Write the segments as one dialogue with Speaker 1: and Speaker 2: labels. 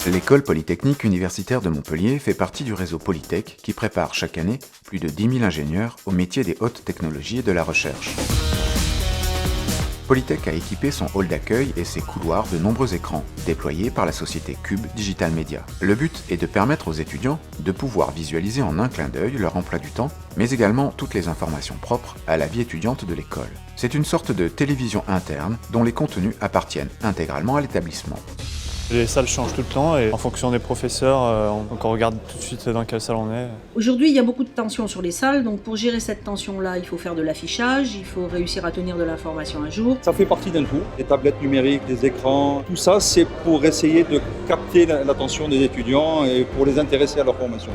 Speaker 1: L'école polytechnique universitaire de Montpellier fait partie du réseau Polytech qui prépare chaque année plus de 10 000 ingénieurs au métier des hautes technologies et de la recherche. Polytech a équipé son hall d'accueil et ses couloirs de nombreux écrans, déployés par la société Cube Digital Media. Le but est de permettre aux étudiants de pouvoir visualiser en un clin d'œil leur emploi du temps, mais également toutes les informations propres à la vie étudiante de l'école. C'est une sorte de télévision interne dont les contenus appartiennent intégralement à l'établissement.
Speaker 2: Les salles changent tout le temps et en fonction des professeurs, on regarde tout de suite dans quelle salle on est.
Speaker 3: Aujourd'hui, il y a beaucoup de tension sur les salles, donc pour gérer cette tension-là, il faut faire de l'affichage, il faut réussir à tenir de l'information à jour.
Speaker 4: Ça fait partie d'un tout, les tablettes numériques, les écrans, tout ça c'est pour essayer de capter l'attention des étudiants et pour les intéresser à leur formation.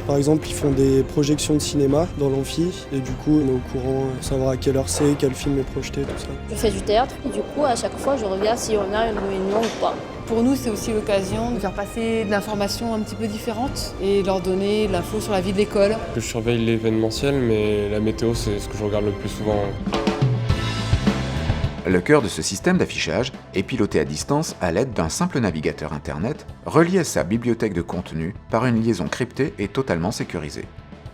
Speaker 5: Par exemple, ils font des projections de cinéma dans l'amphi et du coup, on est au courant de savoir à quelle heure c'est, quel film est projeté, tout ça.
Speaker 6: Je fais du théâtre et du coup, à chaque fois, je regarde si on a une réunion ou pas.
Speaker 7: Pour nous, c'est aussi l'occasion de faire passer de l'information un petit peu différente et leur donner de l'info sur la vie de l'école.
Speaker 8: Je surveille l'événementiel, mais la météo, c'est ce que je regarde le plus souvent.
Speaker 1: Le cœur de ce système d'affichage est piloté à distance à l'aide d'un simple navigateur Internet relié à sa bibliothèque de contenu par une liaison cryptée et totalement sécurisée.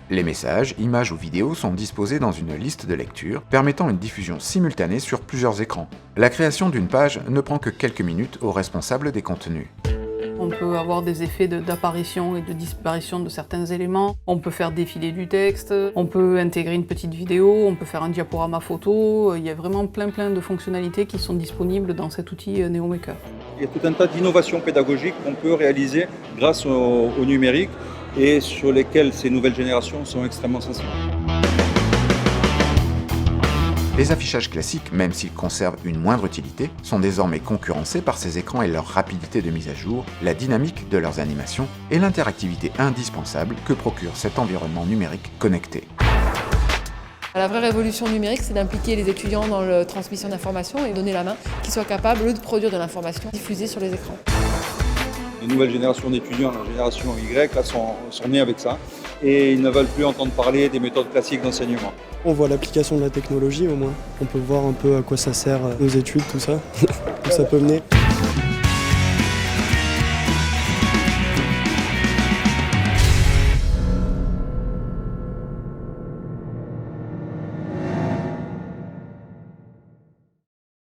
Speaker 1: Les messages, images ou vidéos sont disposés dans une liste de lecture permettant une diffusion simultanée sur plusieurs écrans. La création d'une page ne prend que quelques minutes au responsable des contenus.
Speaker 7: On peut avoir des effets d'apparition et de disparition de certains éléments, on peut faire défiler du texte, on peut intégrer une petite vidéo, on peut faire un diaporama photo, il y a vraiment plein de fonctionnalités qui sont disponibles dans cet outil NeoMaker.
Speaker 4: Il y a tout un tas d'innovations pédagogiques qu'on peut réaliser grâce au numérique et sur lesquelles ces nouvelles générations sont extrêmement sensibles.
Speaker 1: Les affichages classiques, même s'ils conservent une moindre utilité, sont désormais concurrencés par ces écrans et leur rapidité de mise à jour, la dynamique de leurs animations et l'interactivité indispensable que procure cet environnement numérique connecté.
Speaker 7: La vraie révolution numérique, c'est d'impliquer les étudiants dans la transmission d'informations et donner la main, qu'ils soient capables de produire de l'information diffusée sur les écrans.
Speaker 4: Les nouvelles générations d'étudiants, la génération Y, là, sont nés avec ça et ils ne veulent plus entendre parler des méthodes classiques d'enseignement.
Speaker 5: On voit l'application de la technologie au moins, on peut voir un peu à quoi ça sert nos études, tout ça, où ça peut mener.